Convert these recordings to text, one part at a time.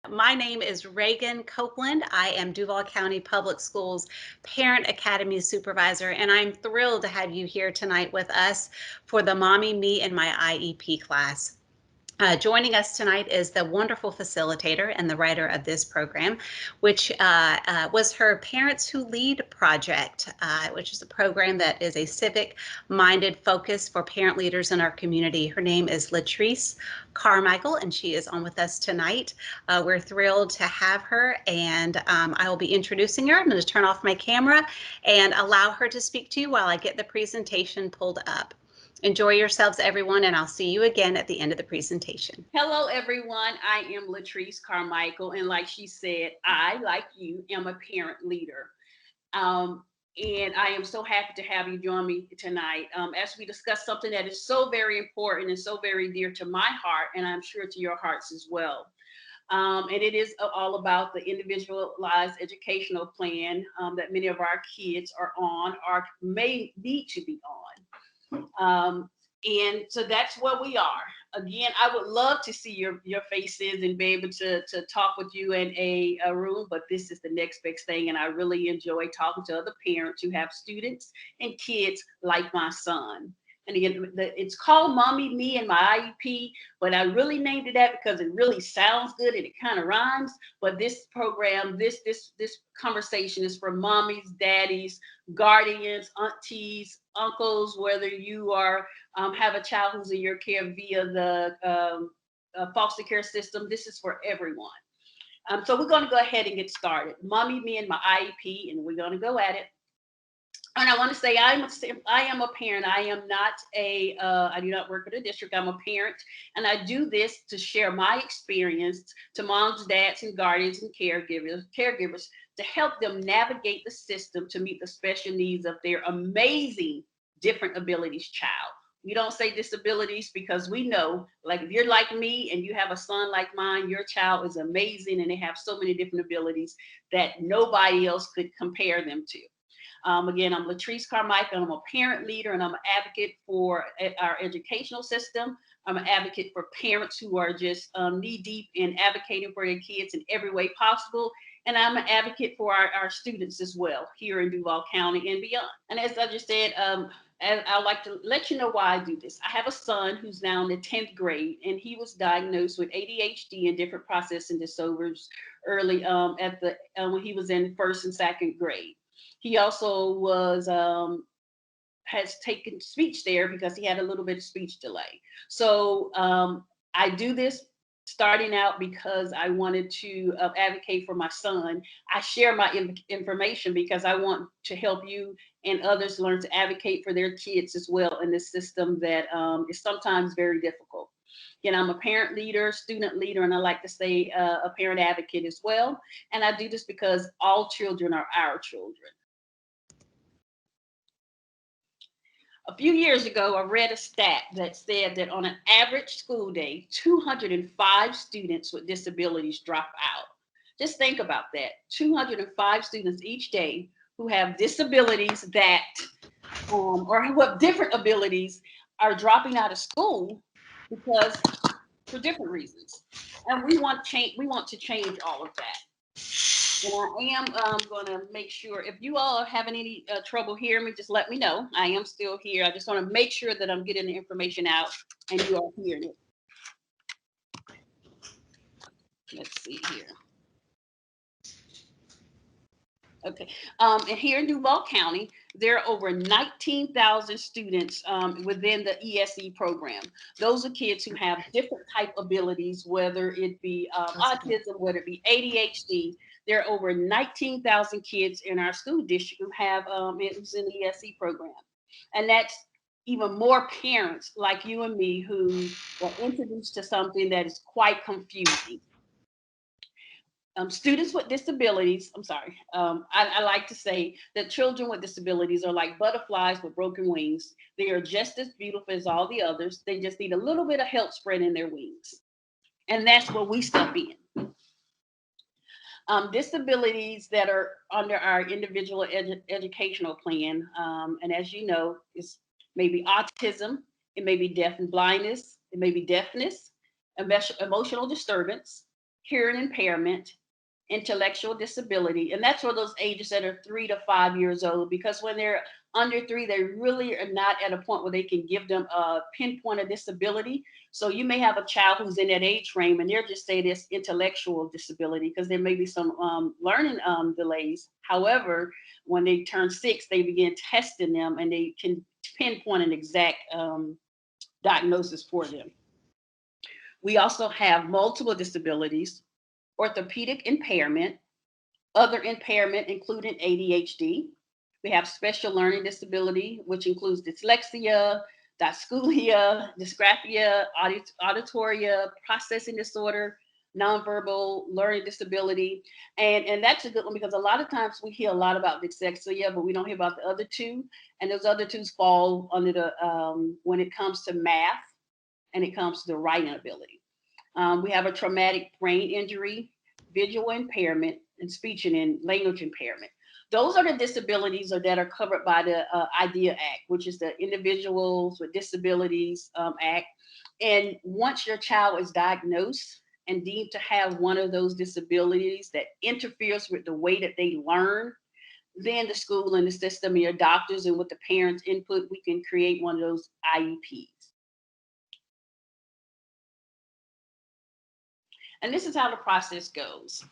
My name is Reagan Copeland. I am Duval County Public Schools Parent Academy Supervisor, and I'm thrilled to have you here tonight with us for the Mommy, Me, and My IEP class. Joining us tonight is the wonderful facilitator and the writer of this program, which was her Parents Who Lead project, which is a program that is a civic-minded focus for parent leaders in our community. Her name is Latrice Carmichael, and she is on with us tonight. We're thrilled to have her, and I will be introducing her. I'm going to turn off my camera and allow her to speak to you while I get the presentation pulled up. Enjoy yourselves, everyone, and I'll see you again at the end of the presentation. Hello, everyone. I am Latrice Carmichael, and like she said, I, like you, am a parent leader. And I am so happy to have you join me tonight as we discuss something that is so very important and so very dear to my heart, and I'm sure to your hearts as well. And it is all about the Individualized Educational Plan that many of our kids are on or may need to be on. And so that's where we are. Again, I would love to see your faces and be able to talk with you in a room, but this is the next big thing. And I really enjoy talking to other parents who have students and kids like my son. And again, it's called Mommy, Me, and My IEP, but I really named it that because it really sounds good and it kind of rhymes. But this program, this conversation is for mommies, daddies, guardians, aunties, uncles, whether you are have a child who's in your care via the foster care system. This is for everyone. So we're going to go ahead and get started. Mommy, Me, and My IEP, and we're going to go at it. And I want to say I am a parent. I am not I do not work at a district. I'm a parent, and I do this to share my experience to moms, dads, and guardians and caregivers to help them navigate the system to meet the special needs of their amazing different abilities child. We don't say disabilities because we know, like if you're like me and you have a son like mine, your child is amazing and they have so many different abilities that nobody else could compare them to. Again, I'm Latrice Carmichael. I'm a parent leader and I'm an advocate for our educational system. I'm an advocate for parents who are just knee deep in advocating for their kids in every way possible. And I'm an advocate for our students as well here in Duval County and beyond. And as I just said, I'd like to let you know why I do this. I have a son who's now in the 10th grade, and he was diagnosed with ADHD and different processing disorders early when he was in first and second grade. He also has taken speech therapy because he had a little bit of speech delay. So I do this starting out because I wanted to advocate for my son. I share my information because I want to help you and others learn to advocate for their kids as well in this system that is sometimes very difficult. I'm a parent leader, student leader, and I like to say a parent advocate as well. And I do this because all children are our children. A few years ago, I read a stat that said that on an average school day, 205 students with disabilities drop out. Just think about that. 205 students each day who have disabilities that, or who have different abilities, are dropping out of school because for different reasons. And we want change. We want to change all of that. And I am going to make sure if you all are having any trouble hearing me, just let me know. I am still here. I just want to make sure that I'm getting the information out and you are hearing it. Let's see here. Okay. And here in Duval County, there are over 19,000 students within the E.S.E program. Those are kids who have different type abilities, whether it be autism, whether it be ADHD. There are over 19,000 kids in our school district who have who's in the E.S.E program. And that's even more parents like you and me who were introduced to something that is quite confusing. Students with disabilities, I like to say that children with disabilities are like butterflies with broken wings. They are just as beautiful as all the others. They just need a little bit of help spreading their wings. And that's where we step in. Disabilities that are under our individual educational plan, and as you know, it's maybe autism, it may be deaf and blindness, it may be deafness, emotional disturbance, hearing impairment, intellectual disability, and that's for those ages that are 3 to 5 years old, because when they're under three, they really are not at a point where they can give them a pinpoint of disability. So you may have a child who's in that age frame and they're just say this intellectual disability because there may be some learning delays. However, when they turn 6, they begin testing them and they can pinpoint an exact diagnosis for them. We also have multiple disabilities, orthopedic impairment, other impairment, including ADHD. We have special learning disability, which includes dyslexia, dyscalculia, dysgraphia, auditoria, processing disorder, nonverbal learning disability. And that's a good one because a lot of times we hear a lot about dyslexia, but we don't hear about the other two. And those other two fall under the, when it comes to math and it comes to the writing ability. We have a traumatic brain injury, visual impairment, and speech and language impairment. Those are the disabilities that are covered by the IDEA Act, which is the Individuals with Disabilities Act. And once your child is diagnosed and deemed to have one of those disabilities that interferes with the way that they learn, then the school and the system and your doctors and with the parents' input, we can create one of those IEPs. And this is how the process goes.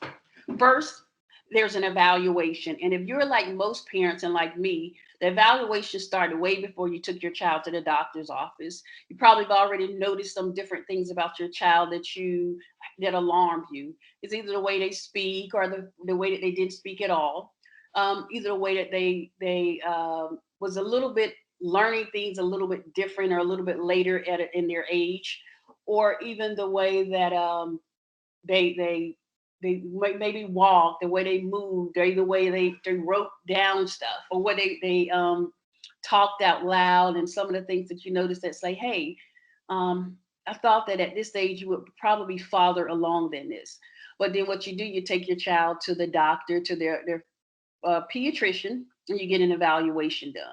First, there's an evaluation. And if you're like most parents and like me, the evaluation started way before you took your child to the doctor's office. You probably have already noticed some different things about your child that alarmed you. It's either the way they speak or the way that they didn't speak at all. Either the way that they was a little bit learning things a little bit different or a little bit later in their age, or even the way that they maybe walk, the way they moved, or the way they wrote down stuff, or what they talked out loud, and some of the things that you notice that say, "Hey, I thought that at this age you would probably be farther along than this." But then what you do, you take your child to the doctor, to their pediatrician, and you get an evaluation done.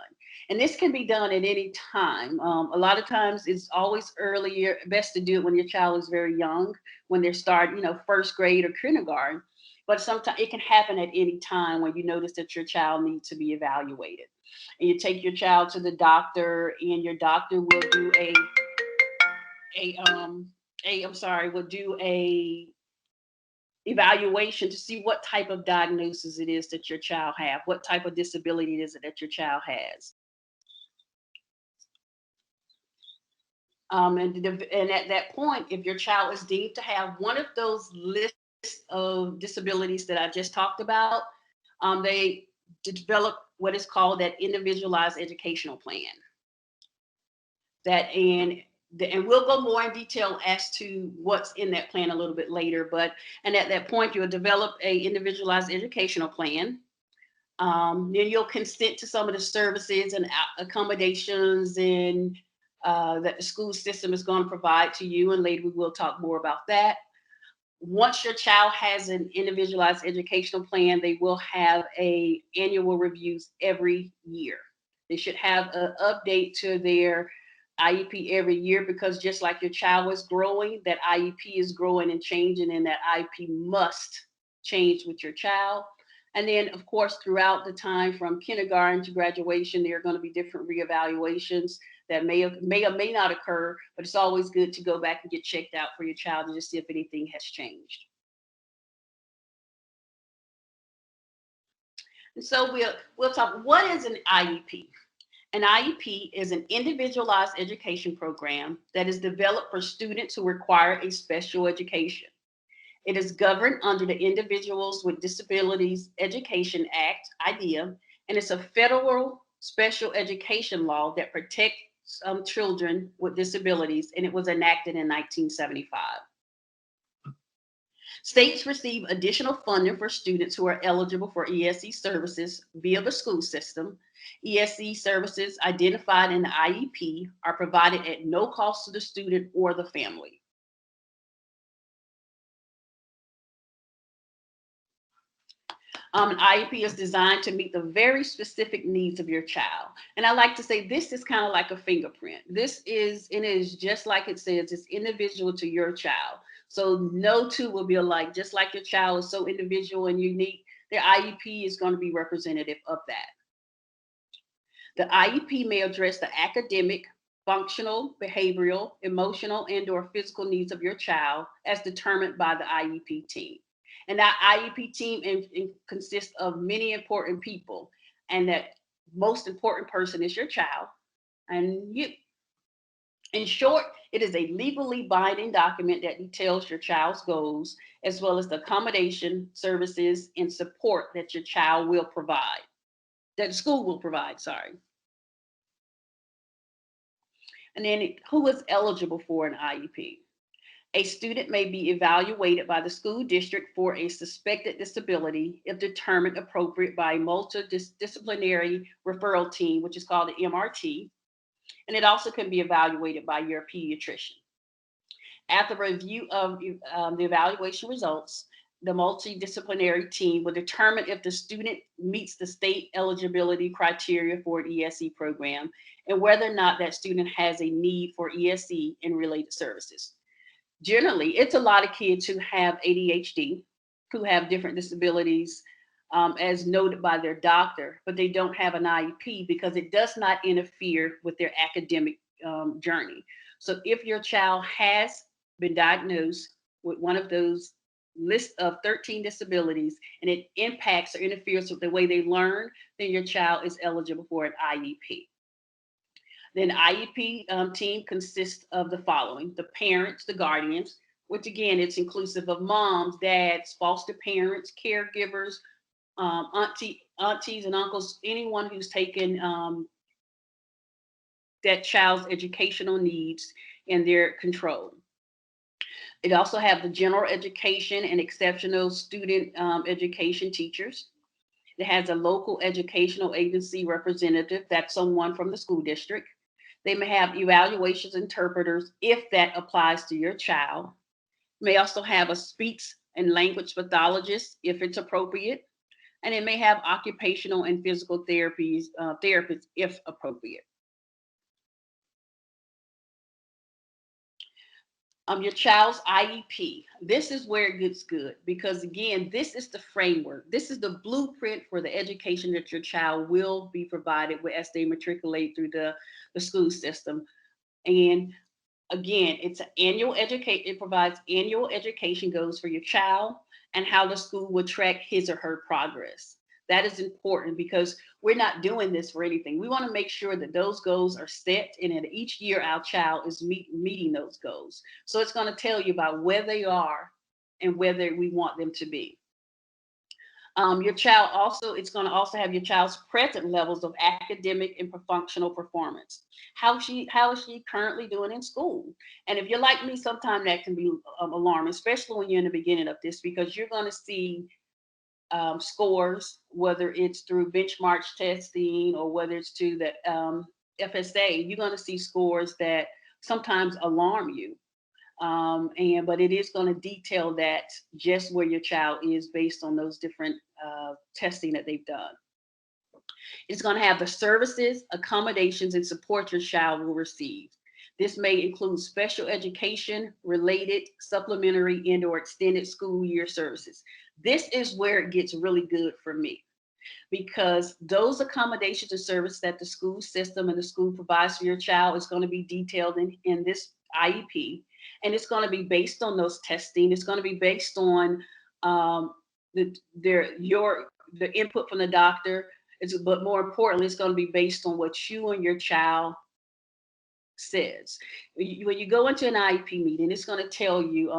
And this can be done at any time. A lot of times it's always earlier, best to do it when your child is very young, when they're starting, first grade or kindergarten. But sometimes it can happen at any time when you notice that your child needs to be evaluated. And you take your child to the doctor, and your doctor will do will do a evaluation to see what type of diagnosis it is that your child have, what type of disability it is that your child has. And at that point, if your child is deemed to have one of those lists of disabilities that I just talked about, they develop what is called that individualized educational plan. And we'll go more in detail as to what's in that plan a little bit later. And at that point, you'll develop a individualized educational plan. Then you'll consent to some of the services and accommodations and that the school system is going to provide to you. And later we will talk more about that. Once your child has an individualized educational plan, they will have annual reviews every year. They should have an update to their IEP every year, because just like your child is growing, that IEP is growing and changing, and that IEP must change with your child. And then, of course, throughout the time from kindergarten to graduation, there are going to be different reevaluations that may or may not occur, but it's always good to go back and get checked out for your child and just see if anything has changed. And so we'll talk, what is an IEP? An IEP is an individualized education program that is developed for students who require a special education. It is governed under the Individuals with Disabilities Education Act, IDEA, and it's a federal special education law that protects children with disabilities, and it was enacted in 1975. States receive additional funding for students who are eligible for E.S.E services via the school system. E.S.E services identified in the IEP are provided at no cost to the student or the family. An IEP is designed to meet the very specific needs of your child. And I like to say this is kind of like a fingerprint. It is just like it says, it's individual to your child. So no two will be alike. Just like your child is so individual and unique, their IEP is going to be representative of that. The IEP may address the academic, functional, behavioral, emotional, and/or physical needs of your child as determined by the IEP team. And that IEP team consists of many important people, and that most important person is your child and you. In short, it is a legally binding document that details your child's goals, as well as the accommodation, services, and support that your child will provide, that the school will provide, sorry. And then who is eligible for an IEP? A student may be evaluated by the school district for a suspected disability if determined appropriate by a multidisciplinary referral team, which is called the MRT. And it also can be evaluated by your pediatrician. After review of the evaluation results, the multidisciplinary team will determine if the student meets the state eligibility criteria for an E.S.E program and whether or not that student has a need for E.S.E and related services. Generally, it's a lot of kids who have ADHD, who have different disabilities as noted by their doctor, but they don't have an IEP because it does not interfere with their academic journey. So if your child has been diagnosed with one of those list of 13 disabilities and it impacts or interferes with the way they learn, then your child is eligible for an IEP. Then IEP team consists of the following: the parents, the guardians, which again, it's inclusive of moms, dads, foster parents, caregivers, aunties and uncles, anyone who's taken that child's educational needs in their control. It also have the general education and exceptional student education teachers. It has a local educational agency representative, that's someone from the school district. They may have evaluations interpreters if that applies to your child. May also have a speech and language pathologist if it's appropriate. And it may have occupational and physical therapists if appropriate. Your child's IEP. This is where it gets good because, again, this is the framework. This is the blueprint for the education that your child will be provided with as they matriculate through the school system. And again, it's an annual educate. It provides annual education goals for your child and how the school will track his or her progress. That is important because we're not doing this for anything. We want to make sure that those goals are set and that each year our child is meeting those goals. So it's going to tell you about where they are and whether we want them to be. Your child also, it's going to also have your child's present levels of academic and functional performance. How is she currently doing in school? And if you're like me, sometimes that can be alarming, especially when you're in the beginning of this, because you're going to see scores, whether it's through benchmark testing or whether it's to the FSA. You're going to see scores that sometimes alarm you. But it is going to detail that just where your child is based on those different testing that they've done. It's going to have the services, accommodations, and support your child will receive. This may include special education, related, supplementary, and/or extended school year services. This is where it gets really good for me because those accommodations and services that the school system and the school provides for your child is going to be detailed in this IEP, and it's going to be based on those testing. It's going to be based on the input from the doctor. But more importantly, it's going to be based on what you and your child says. When you go into an IEP meeting, it's going to tell you,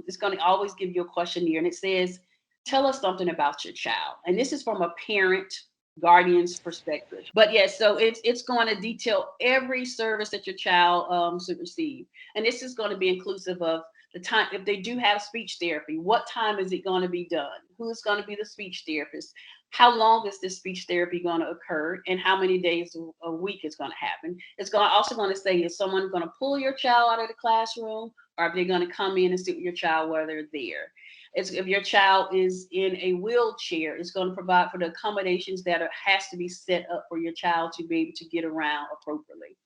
it's going to always give you a questionnaire, and it says, tell us something about your child. And this is from a parent guardian's perspective. But yes, so it's going to detail every service that your child should receive. And this is going to be inclusive of the time, if they do have speech therapy, what time is it going to be done? Who's going to be the speech therapist? How long is this speech therapy going to occur, and how many days a week is going to happen? It's also going to say, is someone going to pull your child out of the classroom, or if they're going to come in and sit with your child while they're there? If your child is in a wheelchair, it's going to provide for the accommodations that has to be set up for your child to be able to get around appropriately.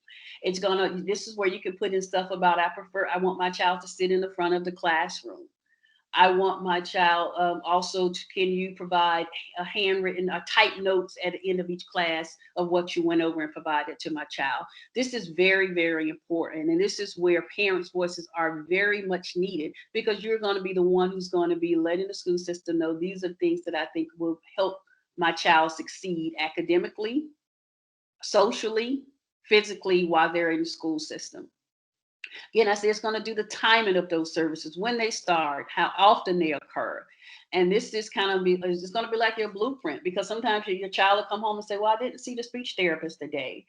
This is where you can put in stuff about, I want my child to sit in the front of the classroom. I want my child also to, can you provide a handwritten, type notes at the end of each class of what you went over and provided to my child. This is very, very important. And this is where parents' voices are very much needed, because you're going to be the one who's going to be letting the school system know these are things that I think will help my child succeed academically, socially, physically while they're in the school system. Again, I say it's going to do the timing of those services, when they start, how often they occur. And this is kind of it's going to be like your blueprint, because sometimes your child will come home and say, well, I didn't see the speech therapist today.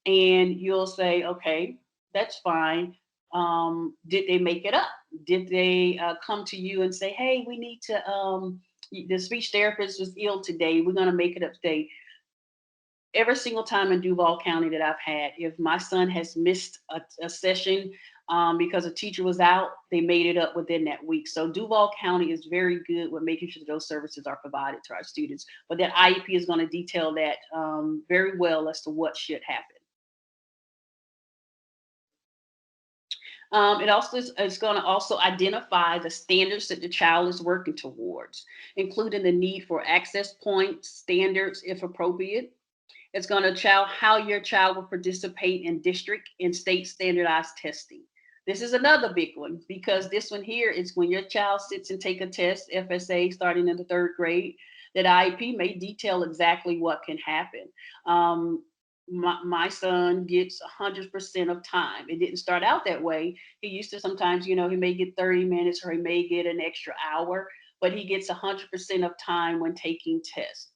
And you'll say, okay, that's fine. Did they make it up? Did they come to you and say, hey, we need to, the speech therapist was ill today, we're going to make it up today? Every single time in Duval County that I've had, if my son has missed a session because a teacher was out, they made it up within that week. So Duval County is very good with making sure that those services are provided to our students. But that IEP is going to detail that very well as to what should happen. It also is going to also identify the standards that the child is working towards, including the need for access points, standards, if appropriate. It's going to child how your child will participate in district and state standardized testing. This is another big one, because this one here is when your child sits and take a test, FSA, starting in the third grade, that IEP may detail exactly what can happen. My son gets 100% of time. It didn't start out that way. He used to sometimes, he may get 30 minutes or he may get an extra hour, but he gets 100% of time when taking tests.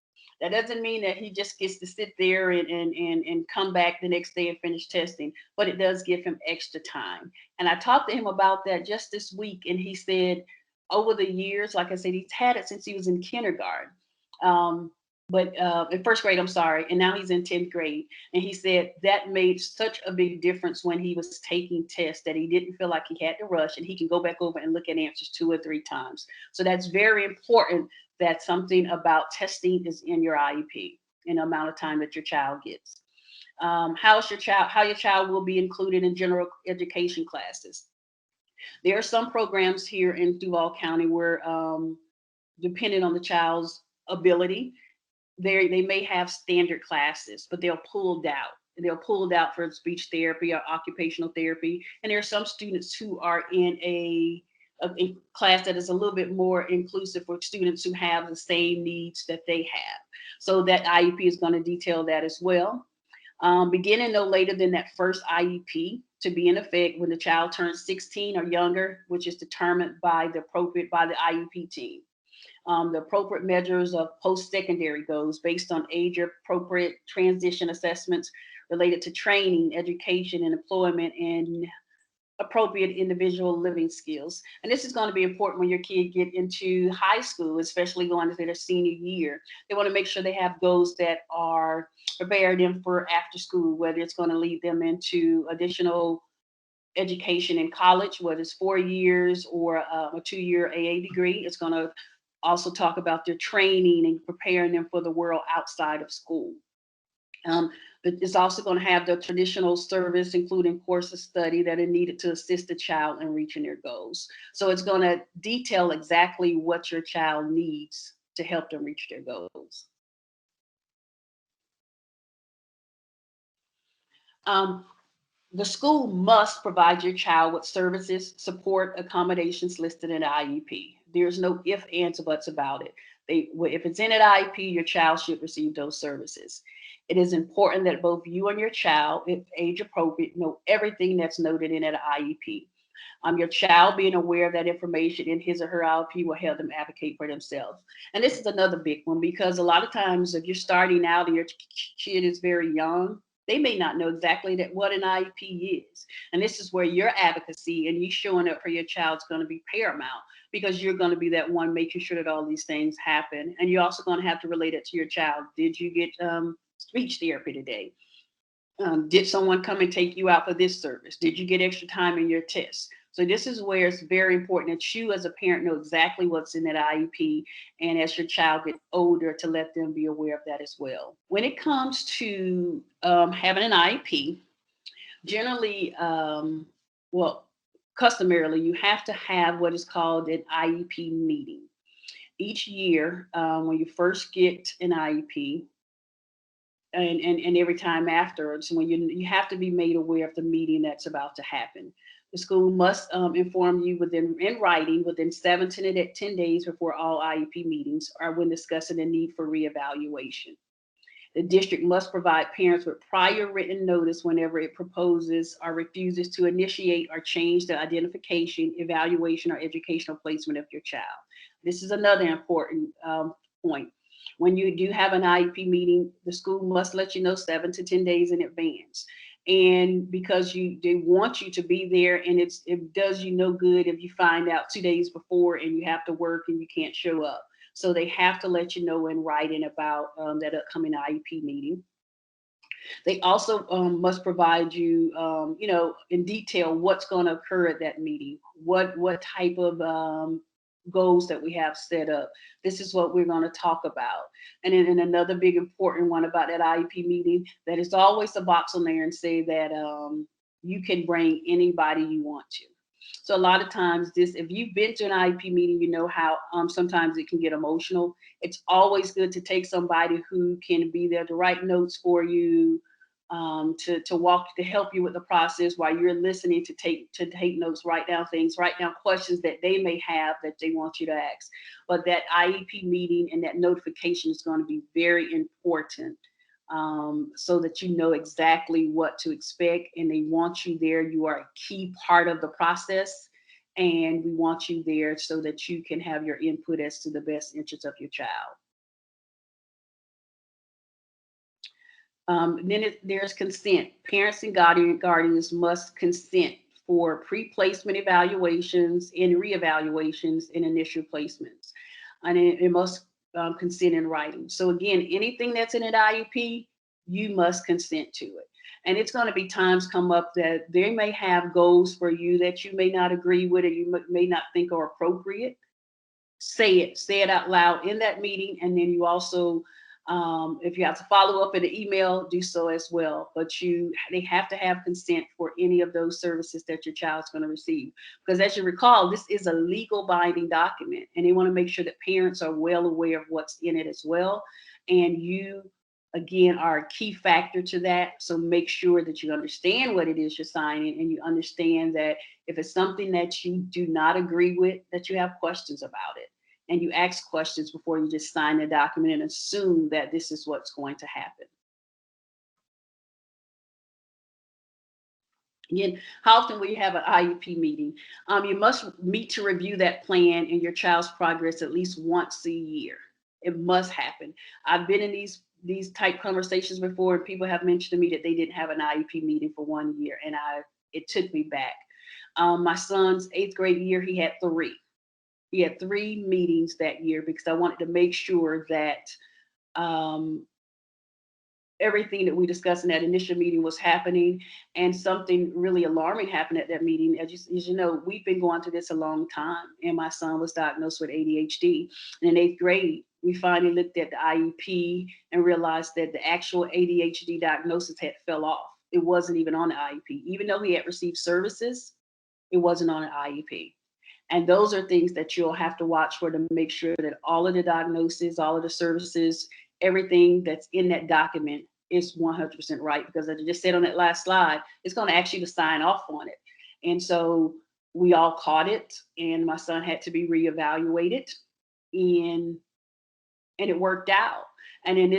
That doesn't mean that he just gets to sit there and come back the next day and finish testing, but it does give him extra time. And I talked to him about that just this week, and he said over the years, like I said, he's had it since he was in kindergarten. Um, but in first grade, I'm sorry, and now he's in 10th grade. And he said that made such a big difference when he was taking tests, that he didn't feel like he had to rush, and he can go back over and look at answers 2 or 3 times. So that's very important, that something about testing is in your IEP and the amount of time that your child gets. How your child will be included in general education classes. There are some programs here in Duval County where, depending on the child's ability, they may have standard classes, but they're pulled out. They're pulled out for speech therapy or occupational therapy. And there are some students who are in a class that is a little bit more inclusive for students who have the same needs that they have. So that IEP is going to detail that as well. Beginning no later than that first IEP to be in effect when the child turns 16 or younger, which is determined by the IEP team. The appropriate measures of post-secondary goals based on age-appropriate transition assessments related to training, education, and employment, and appropriate individual living skills. And this is going to be important when your kid get into high school, especially going into their senior year. They want to make sure they have goals that are preparing them for after school, whether it's going to lead them into additional education in college, whether it's 4 years or a 2-year AA degree. It's going to also talk about their training and preparing them for the world outside of school. But it's also going to have the traditional service, including course of study that are needed to assist the child in reaching their goals. So it's going to detail exactly what your child needs to help them reach their goals. Um, the school must provide your child with services, support, accommodations listed in the IEP. There's no if, ands, or buts about it. If it's in an IEP, your child should receive those services. It is important that both you and your child, if age appropriate, know everything that's noted in an IEP. Your child being aware of that information in his or her IEP will help them advocate for themselves. And this is another big one, because a lot of times if you're starting out and your kid is very young, they may not know exactly that what an IEP is. And this is where your advocacy and you showing up for your child is going to be paramount, because you're going to be that one making sure that all these things happen. And you're also going to have to relate it to your child. Did you get speech therapy today? Did someone come and take you out for this service? Did you get extra time in your tests? So this is where it's very important that you as a parent know exactly what's in that IEP, and as your child gets older, to let them be aware of that as well. When it comes to having an IEP, Generally, well, customarily, you have to have what is called an IEP meeting. Each year, when you first get an IEP, and every time afterwards, when you have to be made aware of the meeting that's about to happen. The school must inform you in writing within 7 to 10 days before all IEP meetings are when discussing the need for reevaluation. The district must provide parents with prior written notice whenever it proposes or refuses to initiate or change the identification, evaluation, or educational placement of your child. This is another important point. When you do have an IEP meeting, the school must let you know 7 to 10 days in advance. And because they want you to be there, and it does you no good if you find out 2 days before and you have to work and you can't show up. So they have to let you know in writing about that upcoming IEP meeting. They also must provide you, in detail what's going to occur at that meeting, what type of goals that we have set up. This is what we're going to talk about. And then another big important one about that IEP meeting, that is always a box on there and say that you can bring anybody you want to. So a lot of times, if you've been to an IEP meeting, you know how sometimes it can get emotional. It's always good to take somebody who can be there to write notes for you, to help you with the process while you're listening, to take notes, write down things, write down questions that they may have that they want you to ask. But that IEP meeting and that notification is going to be very important, so that you know exactly what to expect, and they want you there. You are a key part of the process, and we want you there so that you can have your input as to the best interest of your child. There's consent. Parents and guardians must consent for pre-placement evaluations and reevaluations and initial placements, and it must consent in writing. So again, anything that's in an IEP, you must consent to it. And it's going to be times come up that they may have goals for you that you may not agree with, or you may not think are appropriate. Say it out loud in that meeting, and then you also, if you have to follow up in an email, do so as well. But they have to have consent for any of those services that your child's going to receive, because as you recall, this is a legal binding document, and they want to make sure that parents are well aware of what's in it as well. And you, again, are a key factor to that. So make sure that you understand what it is you're signing, and you understand that if it's something that you do not agree with, that you have questions about it. And you ask questions before you just sign the document and assume that this is what's going to happen. Again, how often will you have an IEP meeting? You must meet to review that plan and your child's progress at least once a year. It must happen. I've been in these type conversations before, and people have mentioned to me that they didn't have an IEP meeting for 1 year, and it took me back. My son's eighth grade year, he had three. He had three meetings that year because I wanted to make sure that um, everything that we discussed in that initial meeting was happening. And something really alarming happened at that meeting. As you know, we've been going through this a long time, and my son was diagnosed with ADHD. And in eighth grade, we finally looked at the IEP and realized that the actual ADHD diagnosis had fell off. It wasn't even on the IEP. Even though he had received services, it wasn't on an IEP. And those are things that you'll have to watch for, to make sure that all of the diagnoses, all of the services, everything that's in that document is 100% right. Because as I just said on that last slide, it's going to ask you to sign off on it. And so we all caught it, and my son had to be reevaluated, and it worked out. And then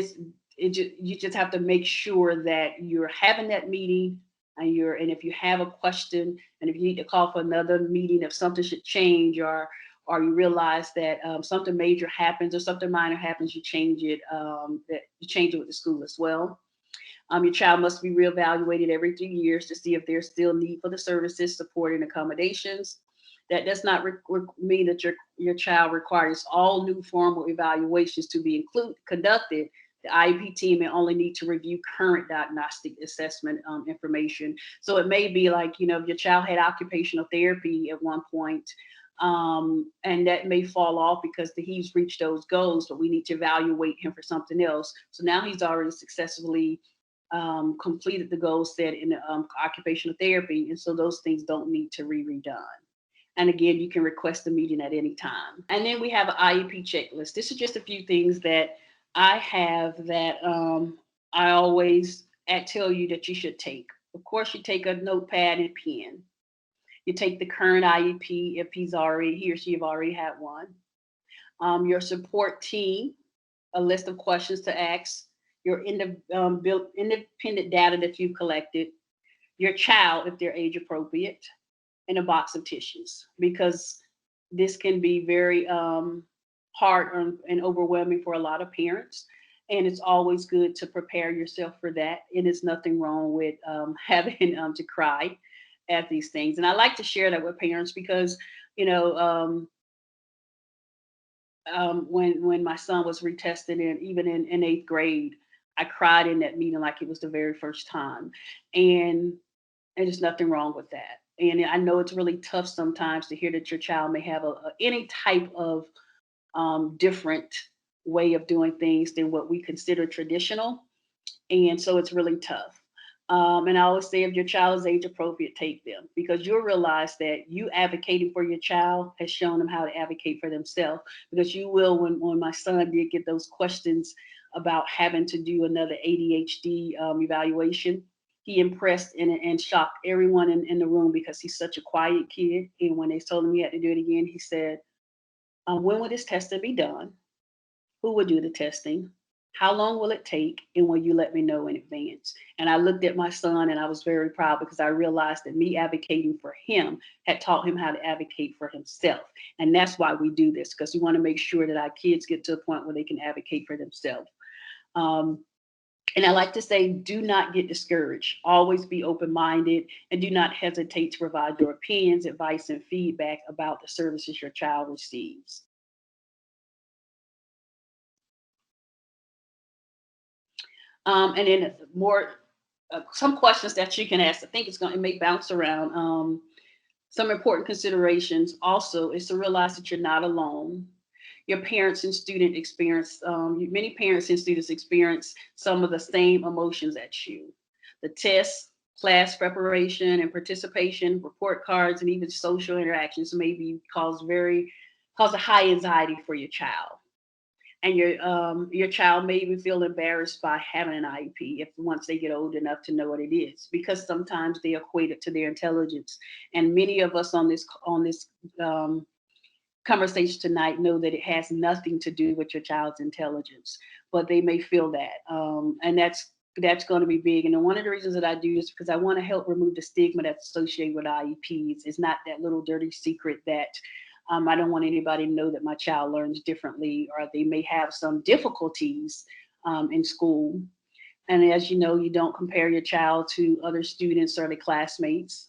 you just have to make sure that you're having that meeting, and if you have a question, and if you need to call for another meeting, if something should change, or you realize that something major happens or something minor happens, you change it. That you change it with the school as well. Your child must be reevaluated every 3 years to see if there's still need for the services, support, and accommodations. That does not mean that your child requires all new formal evaluations to be conducted. The IEP team may only need to review current diagnostic assessment information. So it may be like, if your child had occupational therapy at one point, and that may fall off because he's reached those goals, but we need to evaluate him for something else. So now he's already successfully completed the goals set in the occupational therapy, and so those things don't need to be redone. And again, you can request a meeting at any time. And then we have an IEP checklist. This is just a few things that I have that I always tell you that you should take. Of course, you take a notepad and pen. You take the current IEP if he or she have already had one. Your support team, a list of questions to ask, your independent data that you've collected, your child if they're age appropriate, and a box of tissues, because this can be very hard and overwhelming for a lot of parents. And it's always good to prepare yourself for that. And there's nothing wrong with having to cry at these things. And I like to share that with parents because, you know, when my son was retested, and even in eighth grade, I cried in that meeting like it was the very first time. And there's nothing wrong with that. And I know it's really tough sometimes to hear that your child may have any type of different way of doing things than what we consider traditional. And so it's really tough. And I always say, if your child is age appropriate, take them, because you'll realize that you advocating for your child has shown them how to advocate for themselves. Because you will, when my son did get those questions about having to do another ADHD evaluation, he impressed and shocked everyone in the room because he's such a quiet kid. And when they told him he had to do it again, he said, when will this testing be done? Who will do the testing? How long will it take? And will you let me know in advance? And I looked at my son and I was very proud, because I realized that me advocating for him had taught him how to advocate for himself. And that's why we do this, because we want to make sure that our kids get to a point where they can advocate for themselves. Um, and I like to say, do not get discouraged. Always be open minded, and do not hesitate to provide your opinions, advice, and feedback about the services your child receives. And then more, some questions that you can ask. I think it may bounce around. Some important considerations also is to realize that you're not alone. Your parents and student experience, many parents and students experience some of the same emotions as you. The tests, class preparation and participation, report cards, and even social interactions may be cause a high anxiety for your child. And your child may even feel embarrassed by having an IEP if once they get old enough to know what it is, because sometimes they equate it to their intelligence. And many of us on this um, conversation tonight know that it has nothing to do with your child's intelligence, but they may feel that, and that's going to be big. And then one of the reasons that I do is because I want to help remove the stigma that's associated with IEPs. It's not that little dirty secret that I don't want anybody to know that my child learns differently, or they may have some difficulties in school. And as you know, you don't compare your child to other students or their classmates.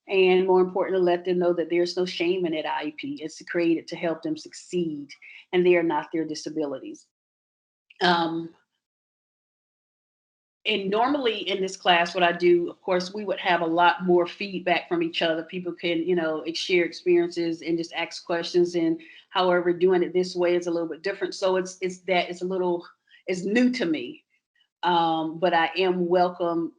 And more important, to let them know that there's no shame in that IEP. It's created to help them succeed, and they are not their disabilities. Um, and normally in this class, what I do, of course, we would have a lot more feedback from each other. People can, share experiences and just ask questions. And however, doing it this way is a little bit different. So it's new to me. But I would welcome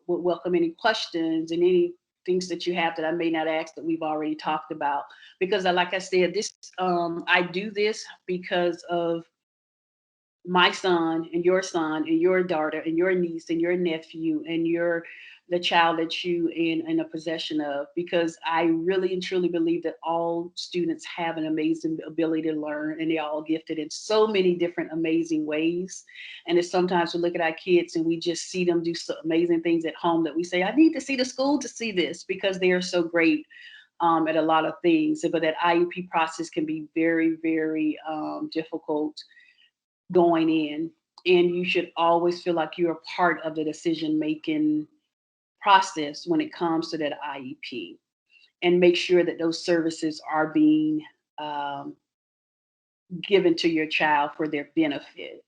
any questions and any things that you have that I may not ask that we've already talked about. Because like I said, I do this because of my son and your daughter and your niece and your nephew and the child that you in a possession of, because I really and truly believe that all students have an amazing ability to learn, and they're all gifted in so many different amazing ways. And it's sometimes we look at our kids and we just see them do so amazing things at home that we say, I need to see the school to see this, because they are so great at a lot of things. But that IEP process can be very, very difficult going in. And you should always feel like you're a part of the decision making process when it comes to that IEP, and make sure that those services are being um, given to your child for their benefit.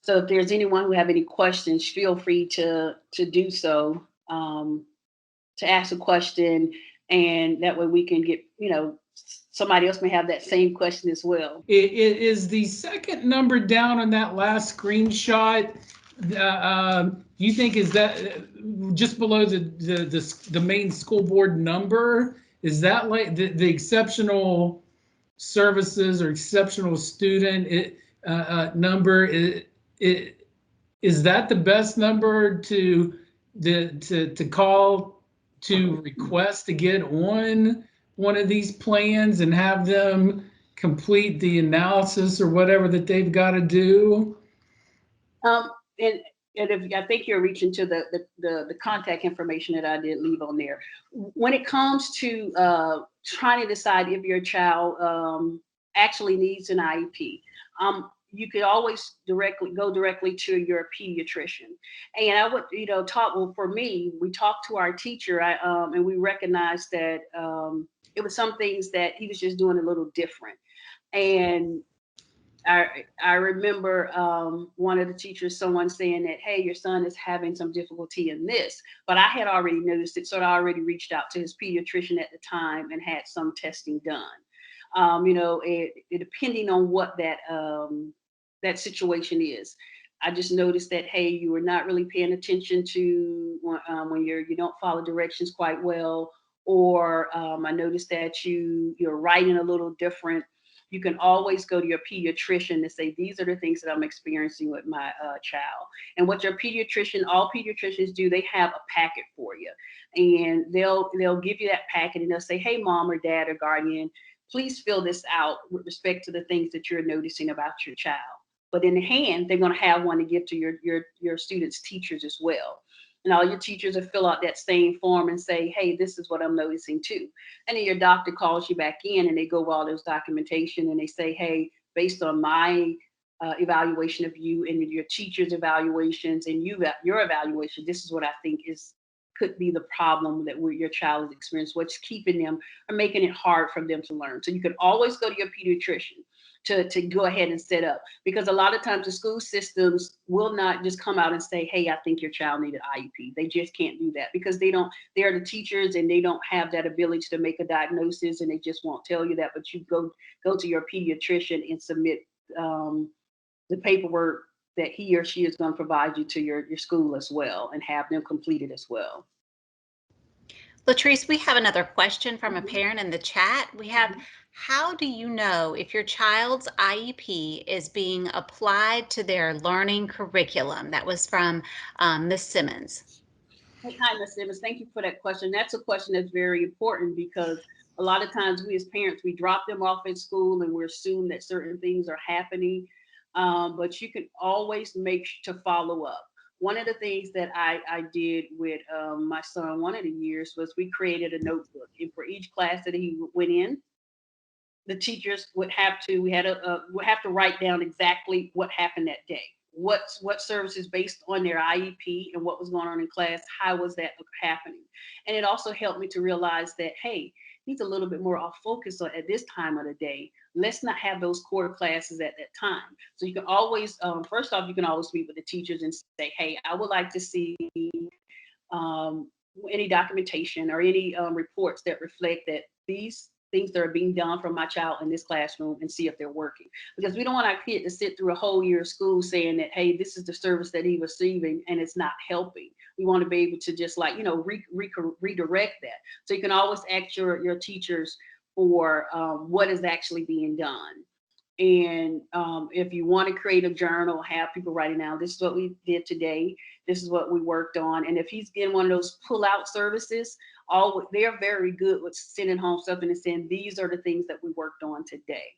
So if there's anyone who have any questions, feel free to do so, to ask a question, and that way we can get, somebody else may have that same question as well. Is the second number down on that last screenshot Do you think is that just below the main school board number? Is that like the exceptional services or exceptional student number? Is that the best number to call to request to get on one of these plans and have them complete the analysis or whatever that they've got to do? Um, and if I think you're reaching to the contact information that I did leave on there. When it comes to trying to decide if your child actually needs an IEP, you could always go directly to your pediatrician. And I would, talk. Well, for me, we talked to our teacher, and we recognized that it was some things that he was just doing a little different. And I remember one of the teachers, someone saying that, hey, your son is having some difficulty in this, but I had already noticed it, so I already reached out to his pediatrician at the time and had some testing done. Depending on what that situation is. I just noticed that, hey, you were not really paying attention to when you don't follow directions quite well, or I noticed that you're writing a little different. You can always go to your pediatrician and say, these are the things that I'm experiencing with my child. And what your pediatrician, all pediatricians do, they have a packet for you. And they'll give you that packet and they'll say, hey, mom or dad or guardian, please fill this out with respect to the things that you're noticing about your child. But in the hand, they're going to have one to give to your students' teachers as well. And all your teachers will fill out that same form and say, hey, this is what I'm noticing too. And then your doctor calls you back in and they go over all those documentation and they say, hey, based on my evaluation of you and your teacher's evaluations and your evaluation, this is what I think could be the problem that your child is experiencing, what's keeping them or making it hard for them to learn. So you can always go to your pediatrician to go ahead and set up, because a lot of times the school systems will not just come out and say, hey, I think your child needed IEP. They just can't do that because they're the teachers and they don't have that ability to make a diagnosis and they just won't tell you that. But you go to your pediatrician and submit the paperwork that he or she is going to provide you to your school as well and have them completed as well. Latrice, we have another question from a Mhm. parent in the chat. We have, Mhm. how do you know if your child's IEP is being applied to their learning curriculum? That was from Miss Simmons. Hey, hi, Ms. Simmons. Thank you for that question. That's a question that's very important because a lot of times we as parents, we drop them off at school and we assume that certain things are happening. But you can always make to follow up. One of the things that I did with my son one of the years was we created a notebook. And for each class that he went in, the teachers would have to write down exactly what happened that day. What services based on their IEP and what was going on in class, how was that happening? And it also helped me to realize that, hey, he's a little bit more off focus at this time of the day. Let's not have those core classes at that time. So you can always, first off, you can always meet with the teachers and say, hey, I would like to see um, any documentation or any reports that reflect that these things that are being done from my child in this classroom and see if they're working. Because we don't want our kid to sit through a whole year of school saying that, hey, this is the service that he's receiving and it's not helping. We want to be able to just redirect that. So you can always ask your teachers for what is actually being done. And if you want to create a journal, have people writing down, this is what we did today. This is what we worked on. And if he's getting one of those pull-out services, they're very good with sending home something and saying, these are the things that we worked on today.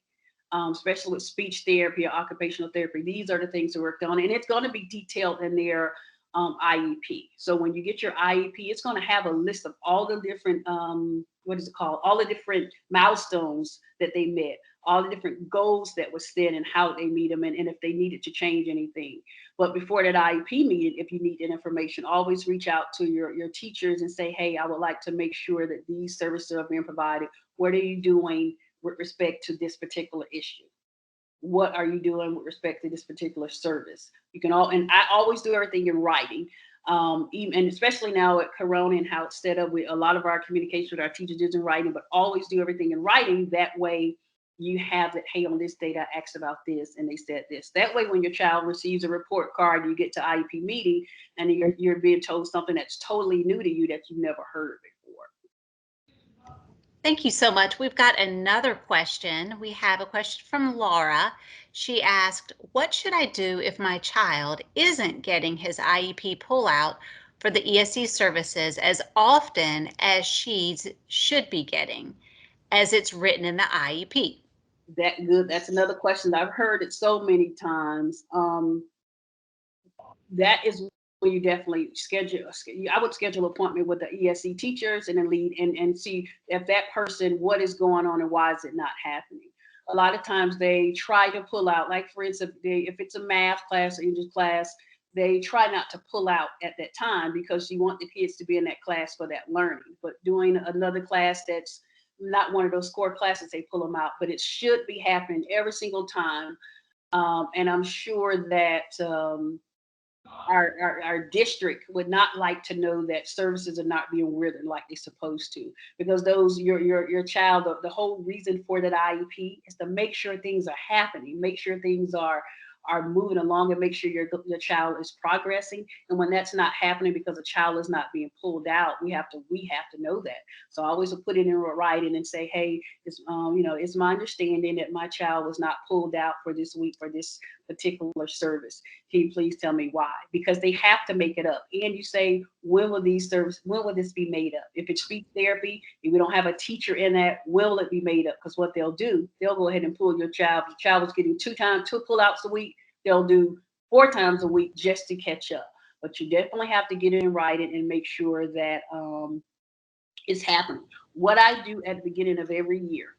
Especially with speech therapy or occupational therapy. These are the things that worked on. And it's going to be detailed in their IEP. So when you get your IEP, it's going to have a list of all the different, what is it called? All the different milestones that they met, all the different goals that were set and how they meet them, and if they needed to change anything. But before that IEP meeting, if you need that information, always reach out to your teachers and say, hey, I would like to make sure that these services are being provided. What are you doing with respect to this particular issue? What are you doing with respect to this particular service? And I always do everything in writing. Even, and especially now at Corona and how it's set up, with a lot of our communication with our teachers is in writing, but always do everything in writing. That way you have that, hey, on this date I asked about this and they said this. That way, when your child receives a report card, you get to IEP meeting and you're being told something that's totally new to you that you've never heard before. Thank you so much. We've got another question. We have a question from Laura. She asked, what should I do if my child isn't getting his IEP pullout for the E.S.E services as often as she should be getting, as it's written in the IEP? That good. That's another question. I've heard it so many times. That is when you definitely schedule. I would schedule an appointment with the E.S.E teachers and then lead and see if that person, what is going on and why is it not happening. A lot of times they try to pull out, like for instance, if it's a math class or English class, they try not to pull out at that time because you want the kids to be in that class for that learning. But doing another class that's not one of those core classes, they pull them out. But it should be happening every single time. And I'm sure that our district would not like to know that services are not being rendered like they're supposed to, because those your child, the whole reason for that IEP is to make sure things are happening, make sure things are moving along, and make sure your child is progressing. And when that's not happening because a child is not being pulled out, we have to know that. So I always put it in writing and say, hey, it's my understanding that my child was not pulled out for this week for this particular service. Can you please tell me why? Because they have to make it up. And you say, when will this be made up? If it's speech therapy, if we don't have a teacher in that, will it be made up? Because what they'll do, they'll go ahead and pull your child. Your child was getting two pull-outs a week. They'll do 4 times a week just to catch up. But you definitely have to get it in writing and make sure that it's happening. What I do at the beginning of every year,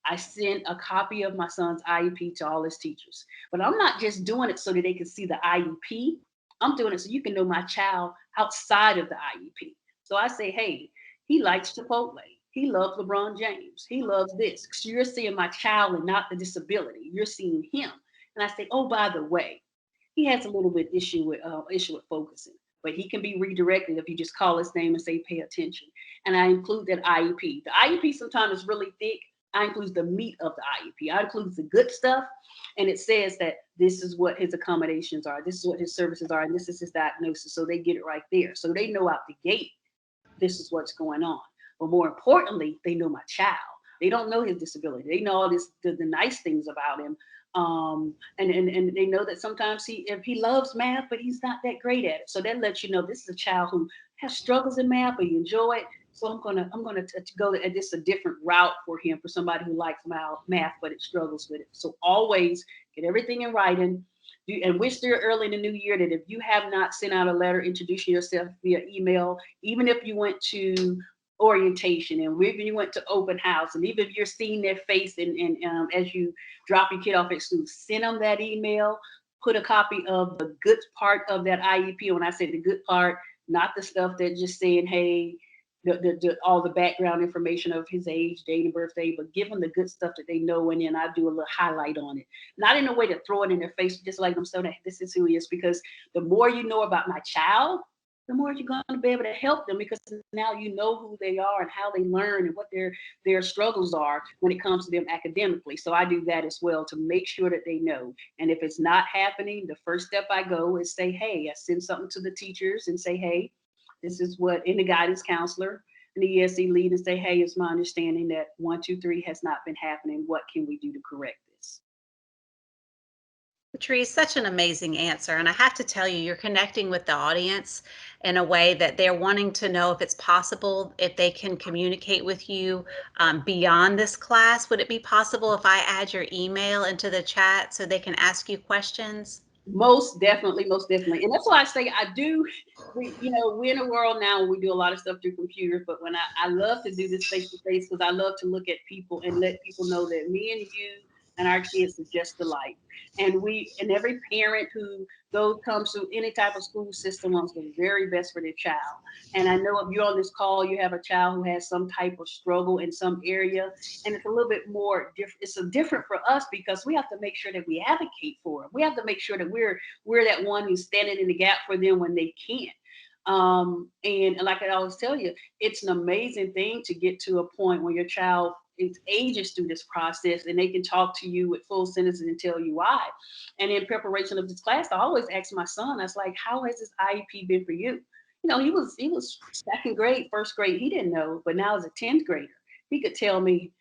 I send a copy of my son's IEP to all his teachers. But I'm not just doing it so that they can see the IEP. I'm doing it so you can know my child outside of the IEP. So I say, hey, he likes Chipotle. He loves LeBron James. He loves this. So you're seeing my child and not the disability. You're seeing him. And I say, oh, by the way, he has a little bit issue with focusing, but he can be redirected if you just call his name and say pay attention. And I include that IEP. The IEP sometimes is really thick. I include the meat of the IEP. I include the good stuff, and it says that this is what his accommodations are, this is what his services are, and this is his diagnosis. So they get it right there. So they know out the gate this is what's going on. But more importantly, they know my child. They don't know his disability. They know all the nice things about him. And they know that sometimes if he loves math, but he's not that great at it. So that lets you know this is a child who has struggles in math, but you enjoy it. So I'm gonna go at this a different route for him, for somebody who likes math but it struggles with it. So always get everything in writing. And we're still early in the new year, that if you have not sent out a letter introducing yourself via email, even if you went to orientation and even you went to open house, and even if you're seeing their face and as you drop your kid off at school, send them that email. Put a copy of the good part of that IEP. When I say the good part, not the stuff that just saying, hey, all the background information of his age, date, and birthday, but give them the good stuff that they know, and then I do a little highlight on it. Not in a way to throw it in their face, just like them so that this is who he is. Because the more you know about my child, the more you're going to be able to help them, because now you know who they are and how they learn and what their struggles are when it comes to them academically. So I do that as well to make sure that they know. And if it's not happening, the first step I go is say, hey, I send something to the teachers and say, hey, this is what, in the guidance counselor and the E.S.E lead, and say, hey, it's my understanding that 1, 2, 3 has not been happening. What can we do to correct this? Patrice, such an amazing answer. And I have to tell you, you're connecting with the audience in a way that they're wanting to know if it's possible, if they can communicate with you beyond this class. Would it be possible if I add your email into the chat so they can ask you questions? Most definitely, most definitely. And that's why I say I do. We're in a world now where we do a lot of stuff through computers, but when I love to do this face to face, because I love to look at people and let people know that me and you and our kids are just alike. And every parent who comes through any type of school system wants the very best for their child. And I know if you're on this call, you have a child who has some type of struggle in some area, and it's a little bit more different. It's different for us because we have to make sure that we advocate for them. We have to make sure that we're that one who's standing in the gap for them when they can't. And like I always tell you, it's an amazing thing to get to a point where your child it's ages through this process, and they can talk to you with full sentences and tell you why. And in preparation of this class, I always ask my son, I was like, how has this IEP been for you? You know, he was second grade, first grade, he didn't know, but now as a 10th grader, he could tell me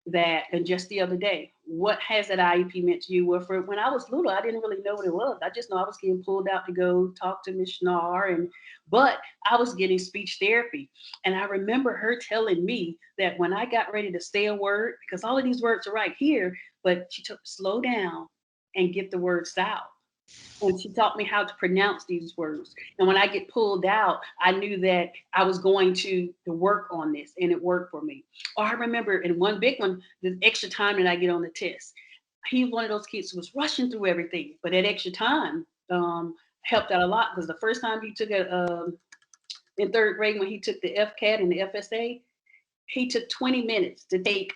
that. And just the other day, what has that IEP meant to you? Well, for when I was little, I didn't really know what it was. I just know I was getting pulled out to go talk to Miss Schnarr, but I was getting speech therapy. And I remember her telling me that when I got ready to say a word, because all of these words are right here, but she took slow down and get the words out. And she taught me how to pronounce these words. And when I get pulled out, I knew that I was going to work on this, and it worked for me. Or I remember in one big one, the extra time that I get on the test. He's one of those kids who was rushing through everything, but that extra time helped out a lot, because the first time he took it in third grade, when he took the FCAT and the FSA, he took 20 minutes to take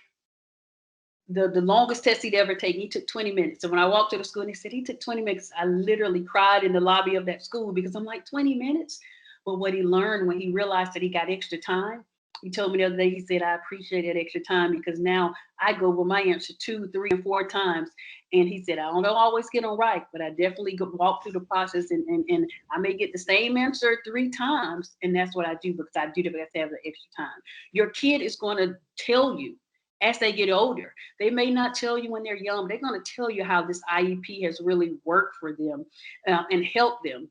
the longest test he'd ever taken. He took 20 minutes. So when I walked to the school and he said he took 20 minutes, I literally cried in the lobby of that school, because I'm like, 20 minutes? But what he learned when he realized that he got extra time, he told me the other day, he said, I appreciate that extra time, because now I go over my answer 2, 3, and 4 times. And he said, I don't always get them right, but I definitely walk through the process, and I may get the same answer 3 times. And that's what I do, because I do that because I have the extra time. Your kid is going to tell you as they get older. They may not tell you when they're young, they're going to tell you how this IEP has really worked for them and helped them.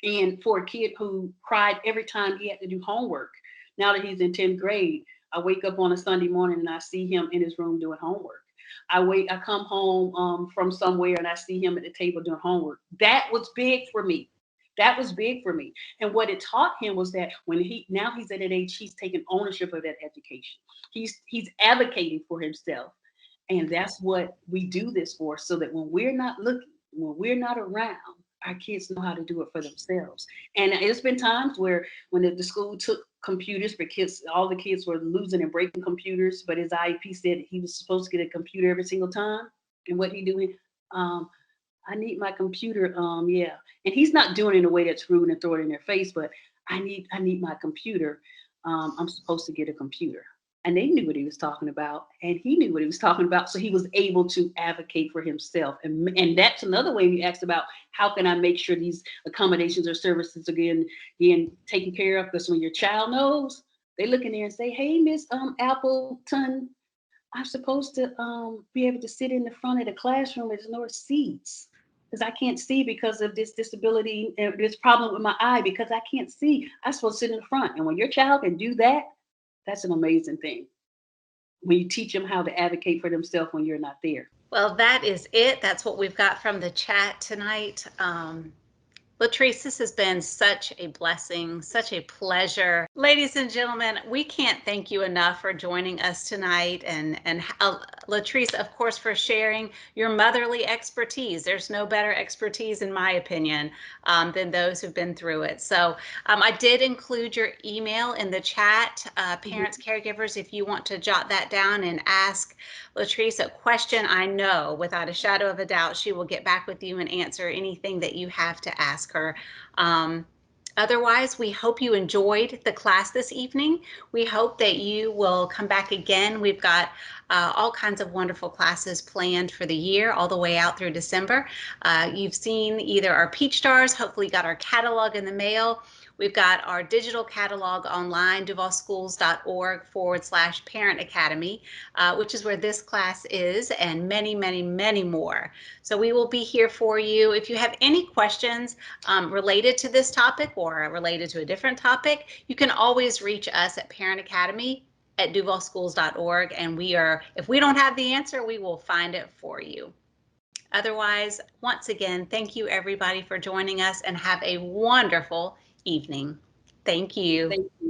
And for a kid who cried every time he had to do homework, now that he's in 10th grade, I wake up on a Sunday morning and I see him in his room doing homework. I come home from somewhere and I see him at the table doing homework. That was big for me. That was big for me. And what it taught him was that when he's at an age, he's taking ownership of that education. He's advocating for himself. And that's what we do this for, so that when we're not looking, when we're not around, our kids know how to do it for themselves. And it's been times where when the school took computers for kids, all the kids were losing and breaking computers, but his IEP said he was supposed to get a computer every single time. And what he doing? Um, I need my computer. Yeah. And he's not doing it in a way that's rude and throw it in their face, but I need my computer. I'm supposed to get a computer. And they knew what he was talking about, and he knew what he was talking about. So he was able to advocate for himself. And that's another way we asked about, how can I make sure these accommodations or services are getting taken care of? Because when your child knows, they look in there and say, hey, Miss Appleton, I'm supposed to be able to sit in the front of the classroom. There's no seats, because I can't see because of this disability, this problem with my eye, because I can't see. I'm supposed to sit in the front. And when your child can do that, that's an amazing thing. When you teach them how to advocate for themselves when you're not there. Well, that is it. That's what we've got from the chat tonight. Latrice, this has been such a blessing, such a pleasure. Ladies and gentlemen, we can't thank you enough for joining us tonight, and Latrice, of course, for sharing your motherly expertise. There's no better expertise, in my opinion, than those who've been through it. So I did include your email in the chat, parents, caregivers, if you want to jot that down and ask Latrice a question. I know without a shadow of a doubt she will get back with you and answer anything that you have to ask her. Otherwise, we hope you enjoyed the class this evening. We hope that you will come back again. We've got all kinds of wonderful classes planned for the year, all the way out through December. You've seen either our Peach Stars, hopefully got our catalog in the mail. We've got our digital catalog online, duvalschools.org/Parent Academy, which is where this class is, and many, many, many more. So we will be here for you. If you have any questions related to this topic or related to a different topic, you can always reach us at Parent Academy at duvalschools.org, and if we don't have the answer, we will find it for you. Otherwise, once again, thank you everybody for joining us, and have a wonderful evening. Thank you. Thank you.